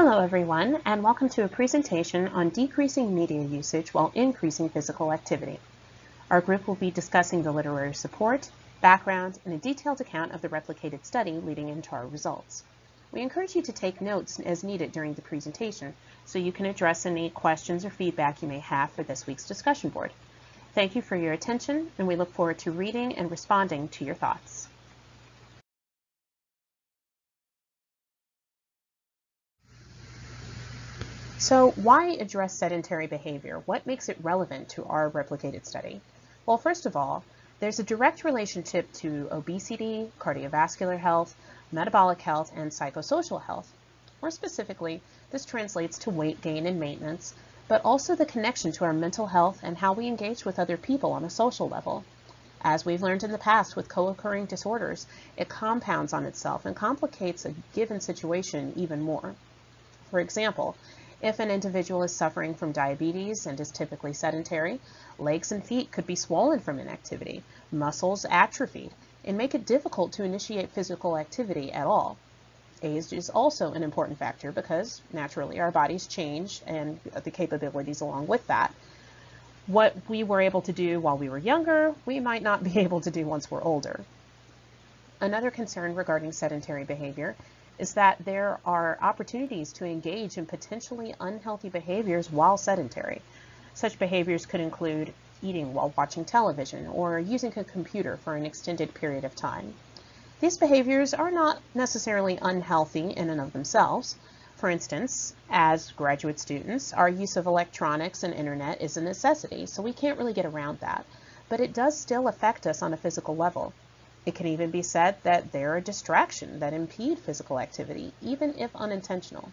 Hello everyone, and welcome to a presentation on decreasing media usage while increasing physical activity. Our group will be discussing the literary support, background, and a detailed account of the replicated study leading into our results. We encourage you to take notes as needed during the presentation so you can address any questions or feedback you may have for this week's discussion board. Thank you for your attention, and we look forward to reading and responding to your thoughts. So why address sedentary behavior? What makes it relevant to our replicated study? Well, first of all, there's a direct relationship to obesity, cardiovascular health, metabolic health, and psychosocial health. More specifically, this translates to weight gain and maintenance, but also the connection to our mental health and how we engage with other people on a social level. As we've learned in the past with co-occurring disorders, it compounds on itself and complicates a given situation even more. For example, if an individual is suffering from diabetes and is typically sedentary, legs and feet could be swollen from inactivity, muscles atrophied, and make it difficult to initiate physical activity at all. Age is also an important factor because, naturally, our bodies change and the capabilities along with that. What we were able to do while we were younger, we might not be able to do once we're older. Another concern regarding sedentary behavior is that there are opportunities to engage in potentially unhealthy behaviors while sedentary. Such behaviors could include eating while watching television or using a computer for an extended period of time. These behaviors are not necessarily unhealthy in and of themselves. For instance, as graduate students, our use of electronics and internet is a necessity, so we can't really get around that. But it does still affect us on a physical level. It can even be said that they're a distraction that impede physical activity, even if unintentional.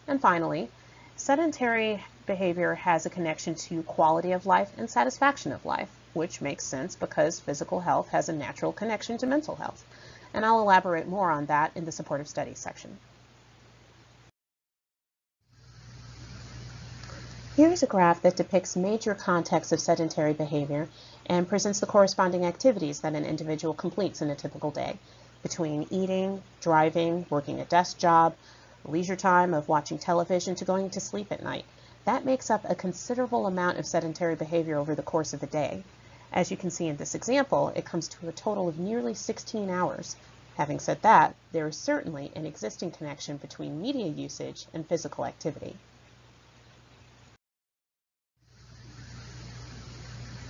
And finally, sedentary behavior has a connection to quality of life and satisfaction of life, which makes sense because physical health has a natural connection to mental health. And I'll elaborate more on that in the supportive studies section. Here's a graph that depicts major contexts of sedentary behavior and presents the corresponding activities that an individual completes in a typical day between eating, driving, working a desk job, leisure time of watching television to going to sleep at night. That makes up a considerable amount of sedentary behavior over the course of the day. As you can see in this example, it comes to a total of nearly 16 hours. Having said that, there is certainly an existing connection between media usage and physical activity.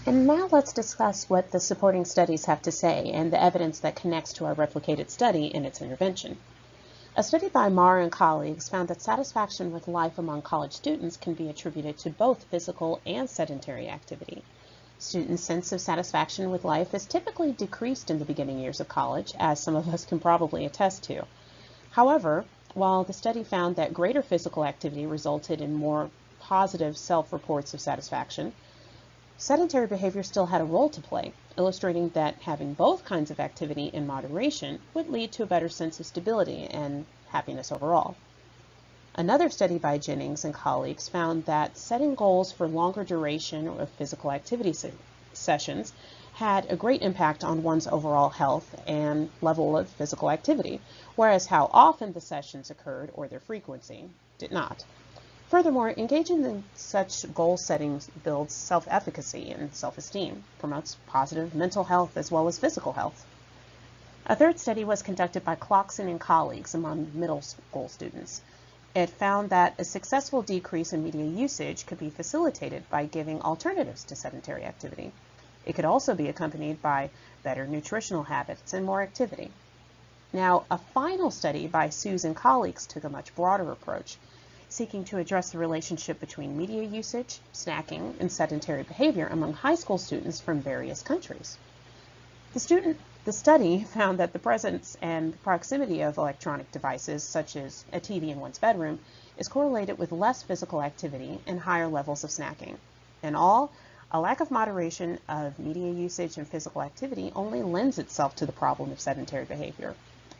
And now let's discuss what the supporting studies have to say and the evidence that connects to our replicated study and its intervention. A study by Marr and colleagues found that satisfaction with life among college students can be attributed to both physical and sedentary activity. Students' sense of satisfaction with life is typically decreased in the beginning years of college, as some of us can probably attest to. However, while the study found that greater physical activity resulted in more positive self-reports of satisfaction, sedentary behavior still had a role to play, illustrating that having both kinds of activity in moderation would lead to a better sense of stability and happiness overall. Another study by Jennings and colleagues found that setting goals for longer duration of physical activity sessions had a great impact on one's overall health and level of physical activity, whereas how often the sessions occurred or their frequency did not. Furthermore, engaging in such goal settings builds self-efficacy and self-esteem, promotes positive mental health as well as physical health. A third study was conducted by Clarkson and colleagues among middle school students. It found that a successful decrease in media usage could be facilitated by giving alternatives to sedentary activity. It could also be accompanied by better nutritional habits and more activity. Now, a final study by Suze and colleagues took a much broader approach, seeking to address the relationship between media usage, snacking, and sedentary behavior among high school students from various countries. The study found that the presence and proximity of electronic devices, such as a TV in one's bedroom, is correlated with less physical activity and higher levels of snacking. In all, a lack of moderation of media usage and physical activity only lends itself to the problem of sedentary behavior.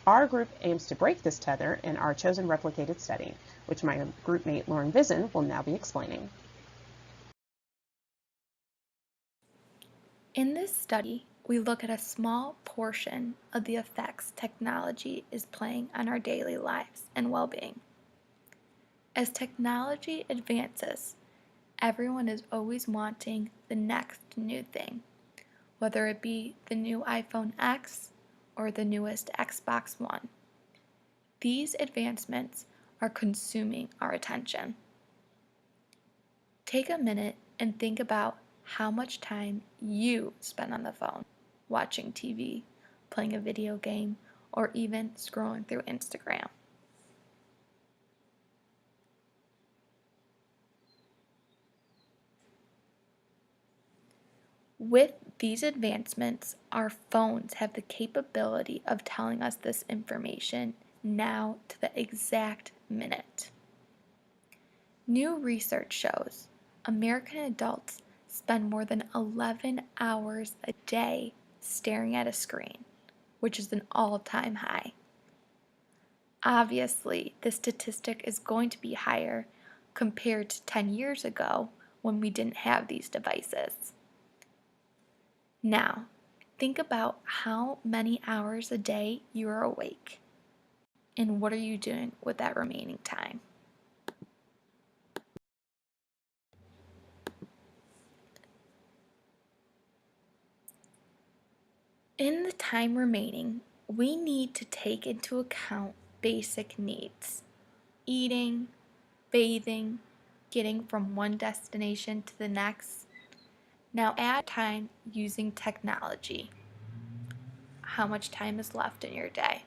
Our group aims to break this tether in our chosen replicated study, which my groupmate Lauren Vizen will now be explaining. In this study, we look at a small portion of the effects technology is playing on our daily lives and well-being. As technology advances, everyone is always wanting the next new thing, whether it be the new iPhone X or the newest Xbox One. These advancements are consuming our attention. Take a minute and think about how much time you spend on the phone, watching TV, playing a video game, or even scrolling through Instagram. With these advancements, our phones have the capability of telling us this information now to the exact minute. New research shows American adults spend more than 11 hours a day staring at a screen, which is an all-time high. Obviously, this statistic is going to be higher compared to 10 years ago when we didn't have these devices. Now, think about how many hours a day you are awake, and what are you doing with that remaining time? In the time remaining, we need to take into account basic needs: eating, bathing, getting from one destination to the next. Now add time using technology. How much time is left in your day?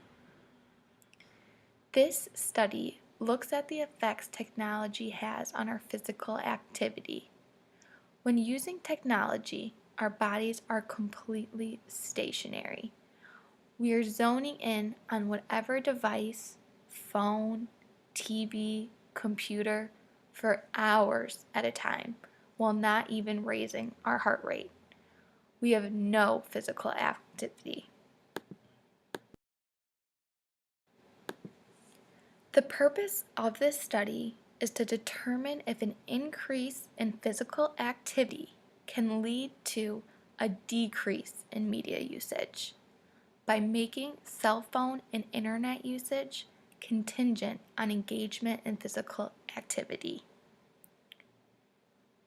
This study looks at the effects technology has on our physical activity. When using technology, our bodies are completely stationary. We are zoning in on whatever device, phone, TV, computer, for hours at a time, while not even raising our heart rate. We have no physical activity. The purpose of this study is to determine if an increase in physical activity can lead to a decrease in media usage by making cell phone and internet usage contingent on engagement in physical activity.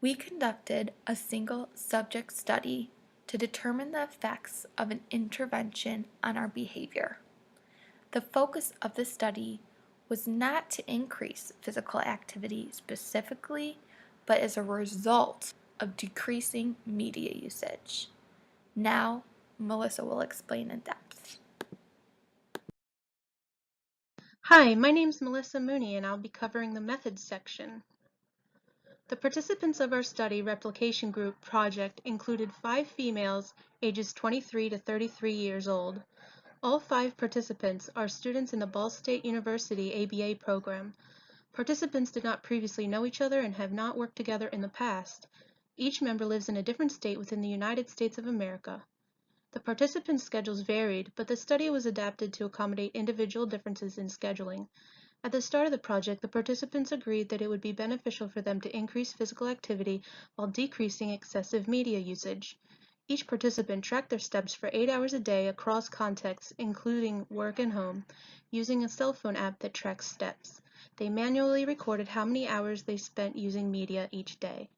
We conducted a single subject study to determine the effects of an intervention on our behavior. The focus of the study was not to increase physical activity specifically, but as a result of decreasing media usage. Now, Melissa will explain in depth. Hi, my name's Melissa Mooney and I'll be covering the methods section. The participants of our study replication group project included 5 females ages 23 to 33 years old. All 5 participants are students in the Ball State University ABA program. Participants did not previously know each other and have not worked together in the past. Each member lives in a different state within the United States of America. The participants' schedules varied, but the study was adapted to accommodate individual differences in scheduling. At the start of the project, the participants agreed that it would be beneficial for them to increase physical activity while decreasing excessive media usage. Each participant tracked their steps for 8 hours a day across contexts, including work and home, using a cell phone app that tracks steps. They manually recorded how many hours they spent using media each day.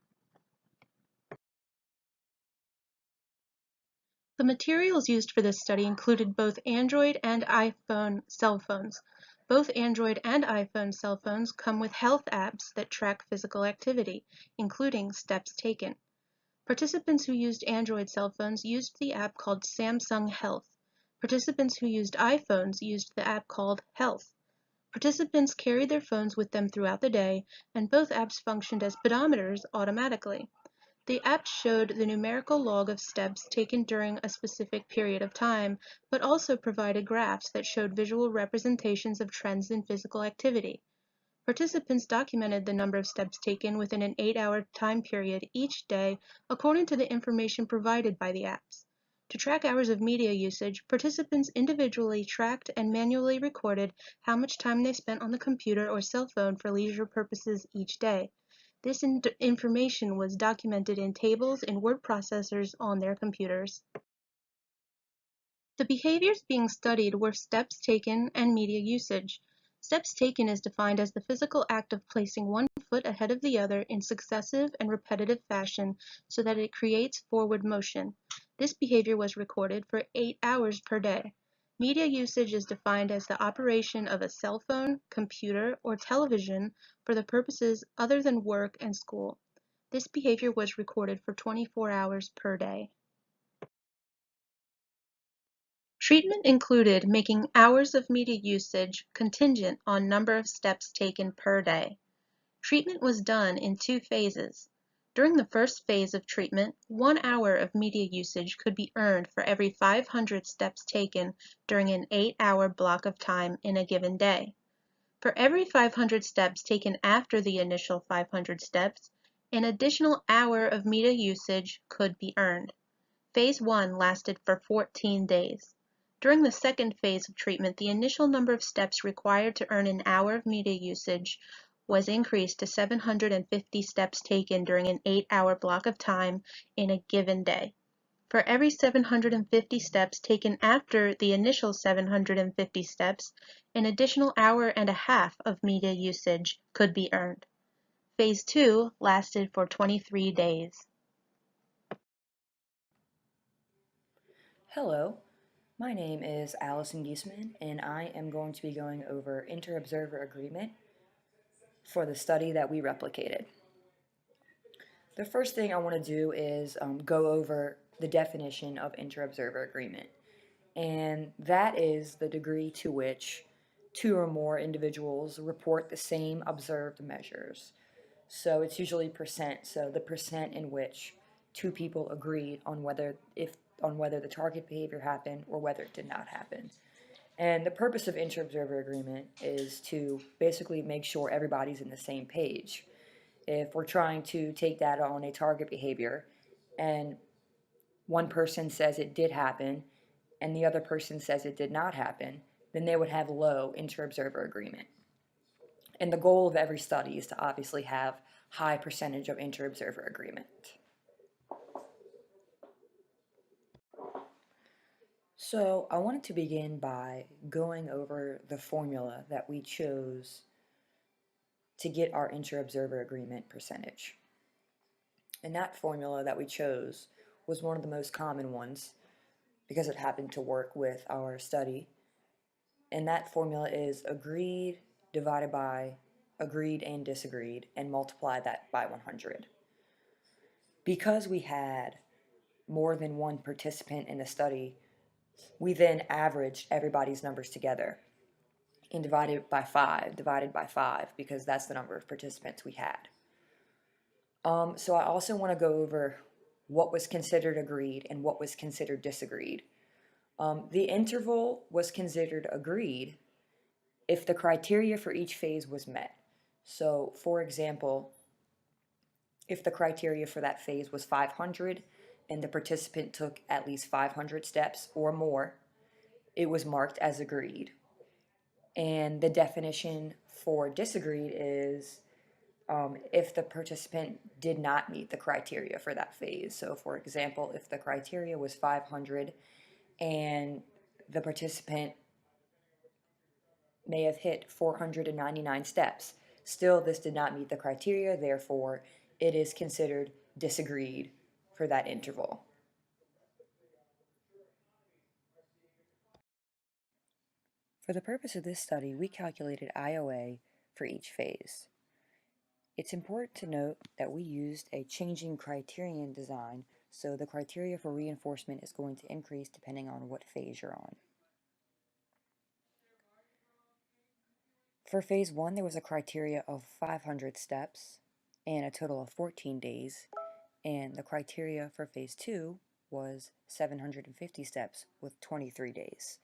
The materials used for this study included both Android and iPhone cell phones. Both Android and iPhone cell phones come with health apps that track physical activity, including steps taken. Participants who used Android cell phones used the app called Samsung Health. Participants who used iPhones used the app called Health. Participants carried their phones with them throughout the day, and both apps functioned as pedometers automatically. The app showed the numerical log of steps taken during a specific period of time, but also provided graphs that showed visual representations of trends in physical activity. Participants documented the number of steps taken within an 8-hour time period each day according to the information provided by the apps. To track hours of media usage, participants individually tracked and manually recorded how much time they spent on the computer or cell phone for leisure purposes each day. This information was documented in tables in word processors on their computers. The behaviors being studied were steps taken and media usage. Steps taken is defined as the physical act of placing one foot ahead of the other in successive and repetitive fashion so that it creates forward motion. This behavior was recorded for 8 hours per day. Media usage is defined as the operation of a cell phone, computer, or television for the purposes other than work and school. This behavior was recorded for 24 hours per day. Treatment included making hours of media usage contingent on number of steps taken per day. Treatment was done in 2 phases. During the first phase of treatment, 1 hour of media usage could be earned for every 500 steps taken during an 8-hour block of time in a given day. For every 500 steps taken after the initial 500 steps, an additional hour of media usage could be earned. Phase 1 lasted for 14 days. During the second phase of treatment, the initial number of steps required to earn an hour of media usage was increased to 750 steps taken during an 8-hour block of time in a given day. For every 750 steps taken after the initial 750 steps, an additional hour and a half of media usage could be earned. Phase 2 lasted for 23 days. Hello, my name is Allison Giesman, and I am going to be going over inter-observer agreement for the study that we replicated. The first thing I want to do is go over the definition of inter-observer agreement, and that is the degree to which 2 or more individuals report the same observed measures. So it's usually percent, so the percent in which 2 people agreed on whether the target behavior happened or whether it did not happen. And the purpose of inter-observer agreement is to basically make sure everybody's in the same page. If we're trying to take data on a target behavior and one person says it did happen and the other person says it did not happen, then they would have low inter-observer agreement. And the goal of every study is to obviously have high percentage of inter-observer agreement. So I wanted to begin by going over the formula that we chose to get our inter-observer agreement percentage. And that formula that we chose was one of the most common ones because it happened to work with our study. And that formula is agreed divided by agreed and disagreed, and multiply that by 100. Because we had more than one participant in the study, we then averaged everybody's numbers together and divided by 5, because that's the number of participants we had. So I also want to go over what was considered agreed and what was considered disagreed. The interval was considered agreed if the criteria for each phase was met. So, for example, if the criteria for that phase was 500 and the participant took at least 500 steps or more, it was marked as agreed. And the definition for disagreed is if the participant did not meet the criteria for that phase. So, for example, if the criteria was 500 and the participant may have hit 499 steps, still this did not meet the criteria, therefore it is considered disagreed for that interval. For the purpose of this study, we calculated IOA for each phase. It's important to note that we used a changing criterion design, so the criteria for reinforcement is going to increase depending on what phase you're on. For phase 1, there was a criteria of 500 steps and a total of 14 days, and the criteria for phase 2 was 750 steps with 23 days.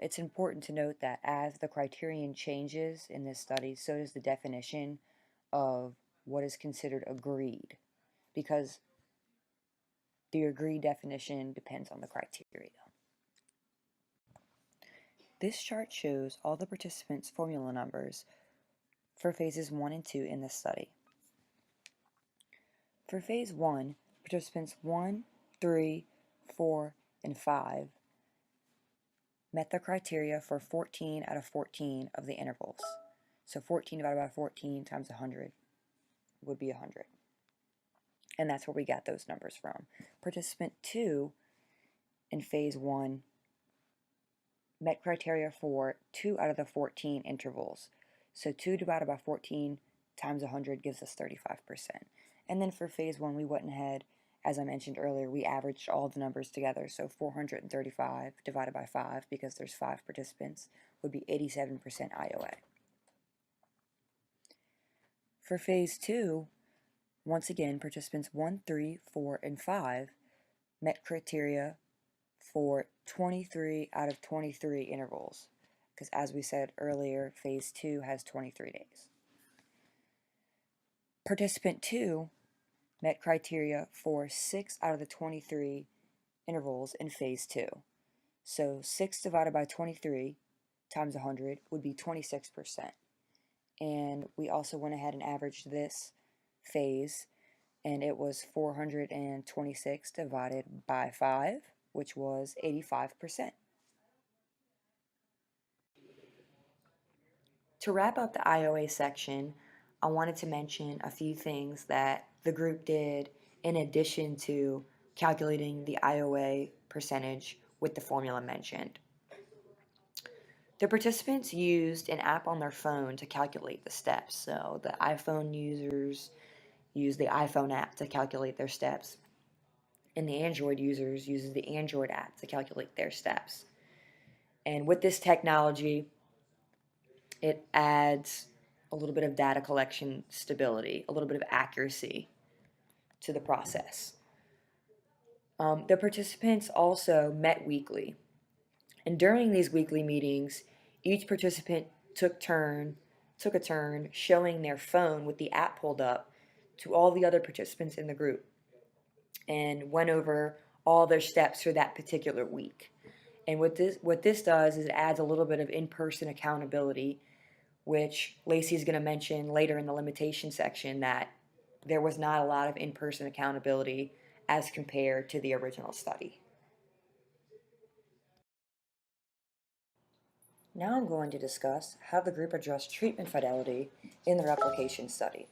It's important to note that as the criterion changes in this study, so does the definition of what is considered agreed, because the agreed definition depends on the criteria. This chart shows all the participants' formula numbers for phases 1 and 2 in this study. For phase 1, participants 1, 3, 4, and 5 met the criteria for 14 out of 14 of the intervals. So 14 divided by 14 times 100 would be 100. And that's where we got those numbers from. Participant 2 in phase 1 met criteria for 2 out of the 14 intervals. So 2 divided by 14 times 100 gives us 35%. And then for phase 1, we went ahead, as I mentioned earlier, we averaged all the numbers together. So 435 divided by 5, because there's 5 participants, would be 87% IOA. For phase 2, once again, participants 1, 3, 4, and 5 met criteria for 23 out of 23 intervals, because as we said earlier, phase 2 has 23 days. Participant 2 met criteria for 6 out of the 23 intervals in phase 2. So 6 divided by 23 times 100 would be 26%. And we also went ahead and averaged this phase, and it was 426 divided by 5, which was 85%. To wrap up the IOA section, I wanted to mention a few things that the group did in addition to calculating the IOA percentage with the formula mentioned. The participants used an app on their phone to calculate the steps. So the iPhone users use the iPhone app to calculate their steps, and the Android users uses the Android app to calculate their steps. And with this technology, it adds a little bit of data collection stability, a little bit of accuracy to the process. The participants also met weekly, and during these weekly meetings, each participant took a turn showing their phone with the app pulled up to all the other participants in the group, and went over all their steps for that particular week. And what this does is it adds a little bit of in-person accountability, which Lacey is going to mention later in the limitation section, that there was not a lot of in-person accountability as compared to the original study. Now I'm going to discuss how the group addressed treatment fidelity in the replication study.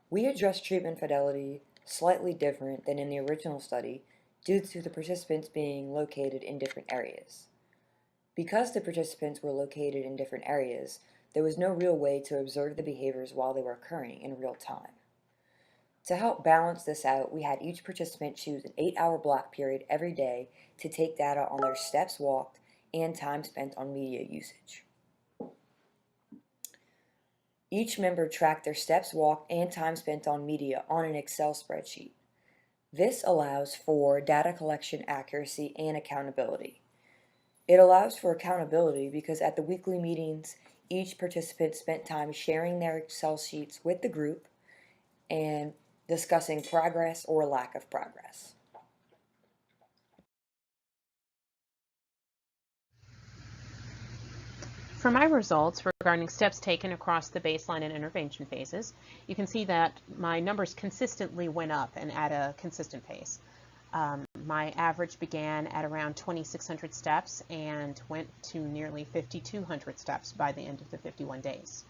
We addressed treatment fidelity slightly different than in the original study due to the participants being located in different areas. Because the participants were located in different areas, there was no real way to observe the behaviors while they were occurring in real time. To help balance this out, we had each participant choose an 8-hour block period every day to take data on their steps walked and time spent on media usage. Each member tracked their steps walked and time spent on media on an Excel spreadsheet. This allows for data collection accuracy and accountability. It allows for accountability because at the weekly meetings, each participant spent time sharing their Excel sheets with the group and discussing progress or lack of progress. For my results regarding steps taken across the baseline and intervention phases, you can see that my numbers consistently went up and at a consistent pace. My average began at around 2,600 steps and went to nearly 5,200 steps by the end of the 51 days.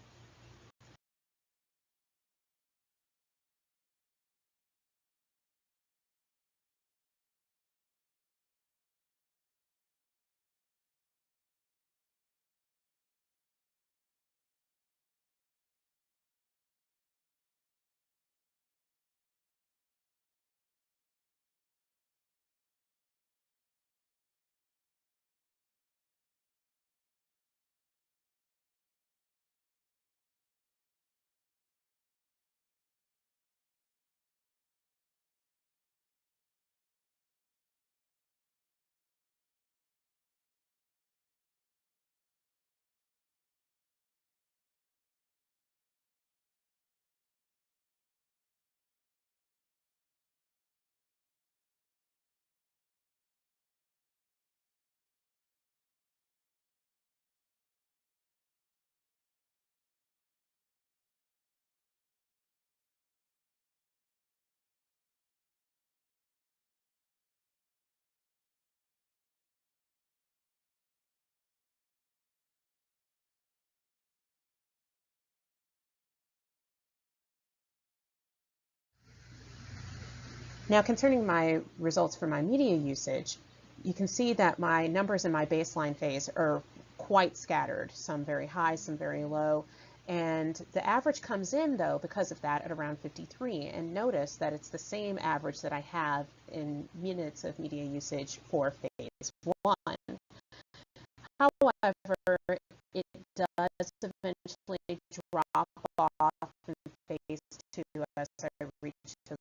Now, concerning my results for my media usage, you can see that my numbers in my baseline phase are quite scattered, some very high, some very low. And the average comes in, though, because of that, at around 53. And notice that it's the same average that I have in minutes of media usage for phase 1. However, it does eventually drop off in phase 2 as I reach to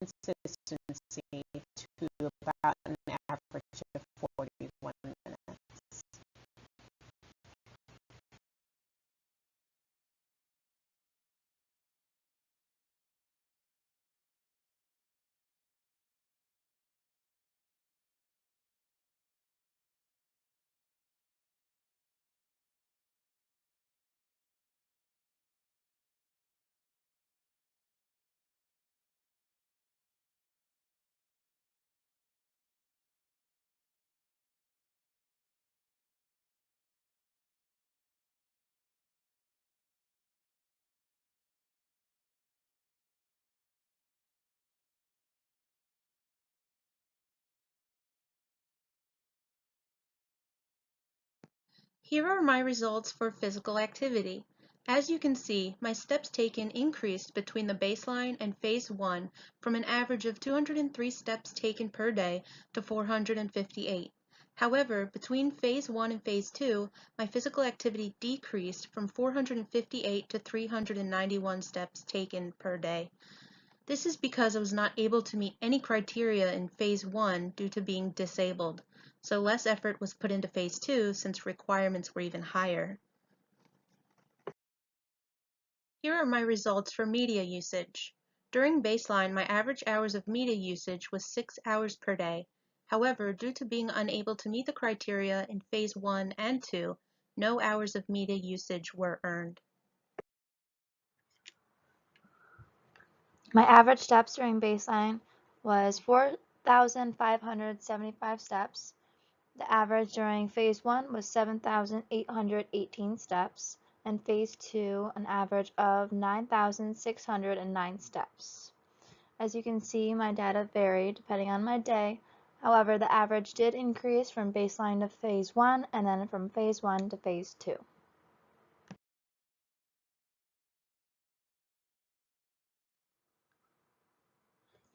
consistency to about an average of 41 minutes. Here are my results for physical activity. As you can see, my steps taken increased between the baseline and phase 1 from an average of 203 steps taken per day to 458. However, between phase 1 and phase 2, my physical activity decreased from 458 to 391 steps taken per day. This is because I was not able to meet any criteria in phase 1 due to being disabled, so less effort was put into phase 2 since requirements were even higher. Here are my results for media usage. During baseline, my average hours of media usage was 6 hours per day. However, due to being unable to meet the criteria in phase 1 and 2, no hours of media usage were earned. My average steps during baseline was 4,575 steps. The average during phase 1 was 7,818 steps, and phase 2 an average of 9,609 steps. As you can see, my data varied depending on my day. However, the average did increase from baseline to phase 1 and then from phase 1 to phase 2.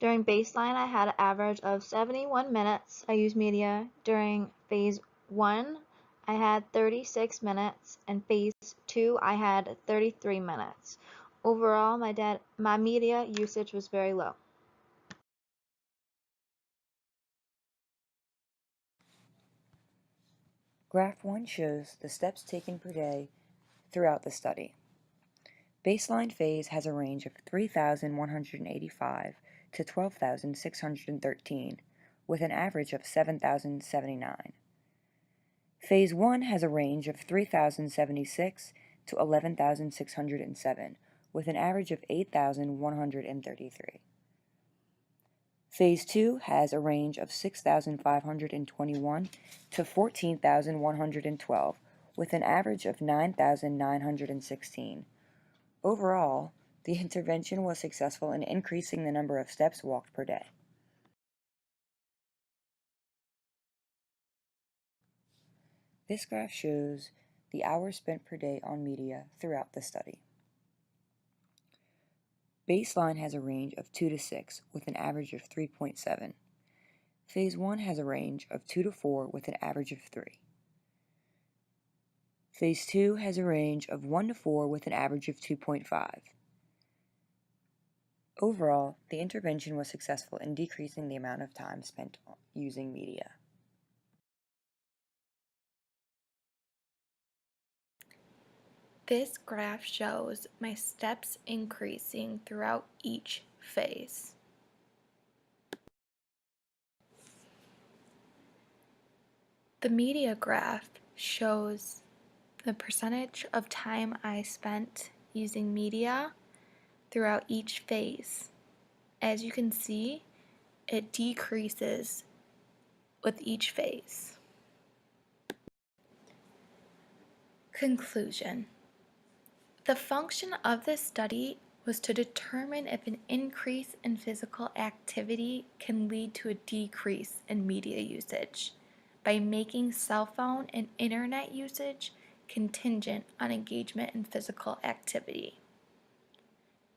During baseline, I had an average of 71 minutes I used media. During phase 1, I had 36 minutes, and phase 2, I had 33 minutes. Overall, my media usage was very low. Graph 1 shows the steps taken per day throughout the study. Baseline phase has a range of 3,185 to 12,613, with an average of 7,079. Phase 1 has a range of 3,076 to 11,607, with an average of 8,133. Phase 2 has a range of 6,521 to 14,112, with an average of 9,916. Overall, the intervention was successful in increasing the number of steps walked per day. This graph shows the hours spent per day on media throughout the study. Baseline has a range of 2 to 6 with an average of 3.7. Phase 1 has a range of 2 to 4 with an average of 3. Phase 2 has a range of 1 to 4 with an average of 2.5. Overall, the intervention was successful in decreasing the amount of time spent using media. This graph shows my steps increasing throughout each phase. The media graph shows the percentage of time I spent using media throughout each phase. As you can see, it decreases with each phase. Conclusion. The function of this study was to determine if an increase in physical activity can lead to a decrease in media usage by making cell phone and internet usage contingent on engagement in physical activity.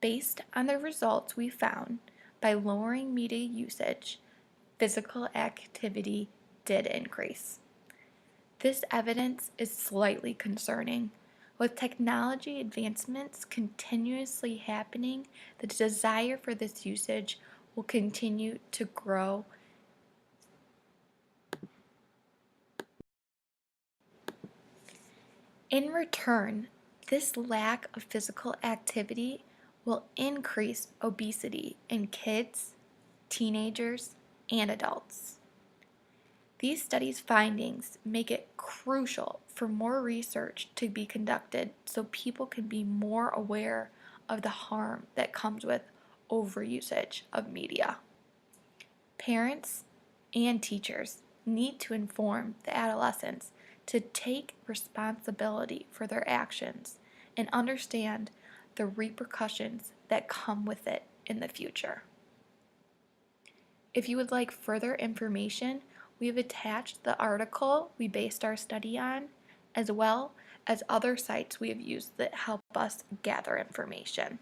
Based on the results we found, by lowering media usage, physical activity did increase. This evidence is slightly concerning. With technology advancements continuously happening, the desire for this usage will continue to grow. In return, this lack of physical activity will increase obesity in kids, teenagers, and adults. These studies' findings make it crucial for more research to be conducted so people can be more aware of the harm that comes with overusage of media. Parents and teachers need to inform the adolescents to take responsibility for their actions and understand the repercussions that come with it in the future. If you would like further information, we have attached the article we based our study on, as well as other sites we have used that help us gather information.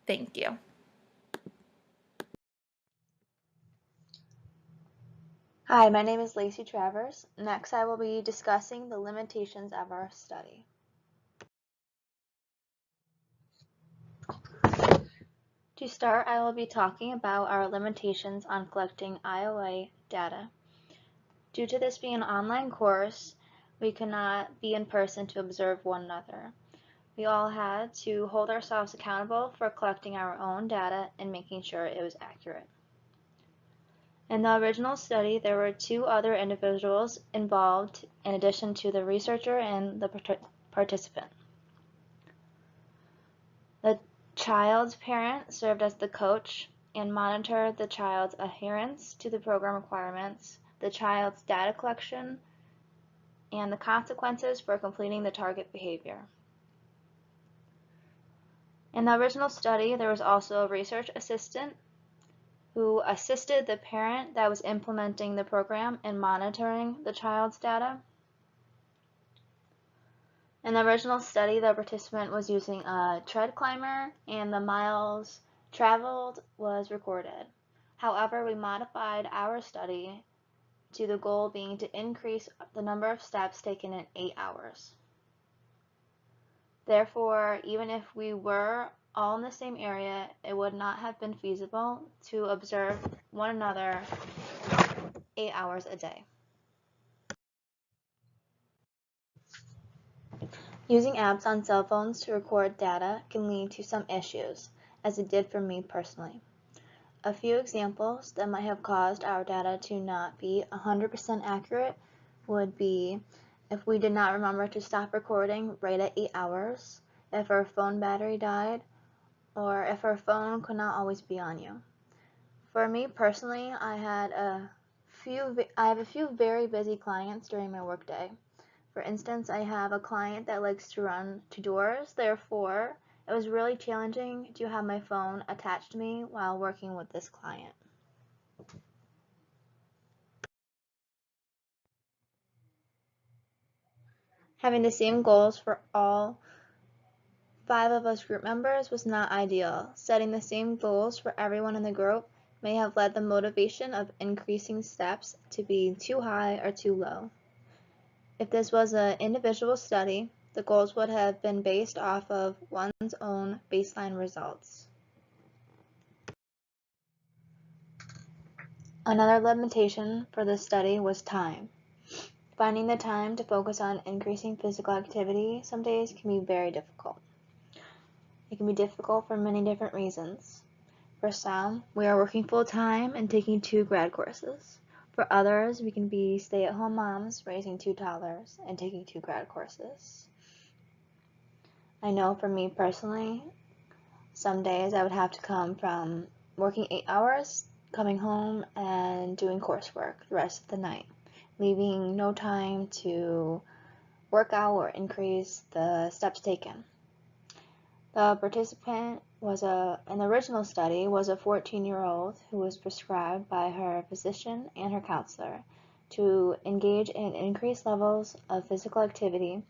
Thank you. Hi, my name is Lacey Travers. Next, I will be discussing the limitations of our study. To start, I will be talking about our limitations on collecting IOA data. Due to this being an online course, we could not be in person to observe one another. We all had to hold ourselves accountable for collecting our own data and making sure it was accurate. In the original study, there were 2 other individuals involved in addition to the researcher and the participant. The child's parent served as the coach and monitored the child's adherence to the program requirements, the child's data collection, and the consequences for completing the target behavior. In the original study, there was also a research assistant who assisted the parent that was implementing the program in monitoring the child's data. In the original study, the participant was using a tread climber and the miles traveled was recorded. However, we modified our study to the goal being to increase the number of steps taken in 8 hours. Therefore, even if we were all in the same area, it would not have been feasible to observe one another 8 hours a day. Using apps on cell phones to record data can lead to some issues, as it did for me personally. A few examples that might have caused our data to not be 100% accurate would be if we did not remember to stop recording right at 8 hours, if our phone battery died, or if our phone could not always be on you. For me personally, I have a few very busy clients during my workday. For instance, I have a client that likes to run to doors, therefore, it was really challenging to have my phone attached to me while working with this client. Having the same goals for all 5 of us group members was not ideal. Setting the same goals for everyone in the group may have led the motivation of increasing steps to be too high or too low. If this was an individual study, the goals would have been based off of one's own baseline results. Another limitation for this study was time. Finding the time to focus on increasing physical activity some days can be very difficult. It can be difficult for many different reasons. For some, we are working full-time and taking 2 grad courses. For others, we can be stay-at-home moms raising 2 toddlers and taking 2 grad courses. I know for me personally, some days I would have to come from working 8 hours, coming home and doing coursework the rest of the night, leaving no time to work out or increase the steps taken. The participant an original study was a 14-year-old who was prescribed by her physician and her counselor to engage in increased levels of physical activity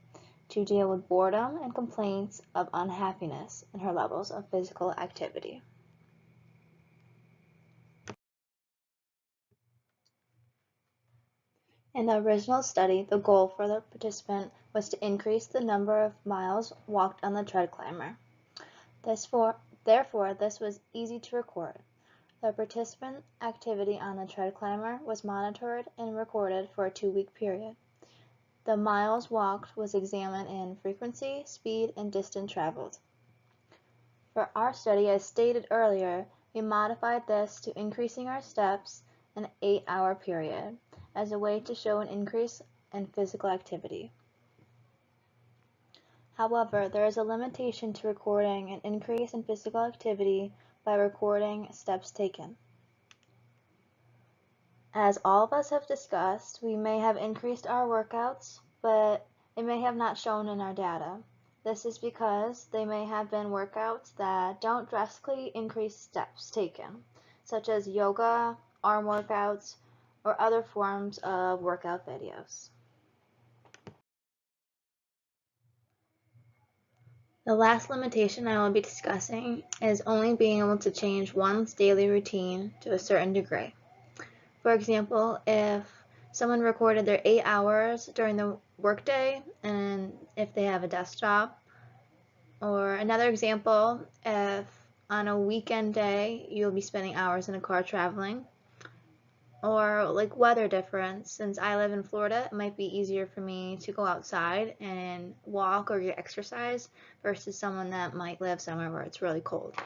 to deal with boredom and complaints of unhappiness in her levels of physical activity. In the original study, the goal for the participant was to increase the number of miles walked on the tread climber. Therefore, this was easy to record. The participant activity on the tread climber was monitored and recorded for a 2-week period. The miles walked was examined in frequency, speed, and distance traveled. For our study, as stated earlier, we modified this to increasing our steps in an 8-hour period as a way to show an increase in physical activity. However, there is a limitation to recording an increase in physical activity by recording steps taken. As all of us have discussed, we may have increased our workouts, but it may have not shown in our data. This is because they may have been workouts that don't drastically increase steps taken, such as yoga, arm workouts, or other forms of workout videos. The last limitation I will be discussing is only being able to change one's daily routine to a certain degree. For example, if someone recorded their 8 hours during the workday and if they have a desk job, or another example, if on a weekend day you'll be spending hours in a car traveling, or like weather difference. Since I live in Florida, it might be easier for me to go outside and walk or get exercise versus someone that might live somewhere where it's really cold.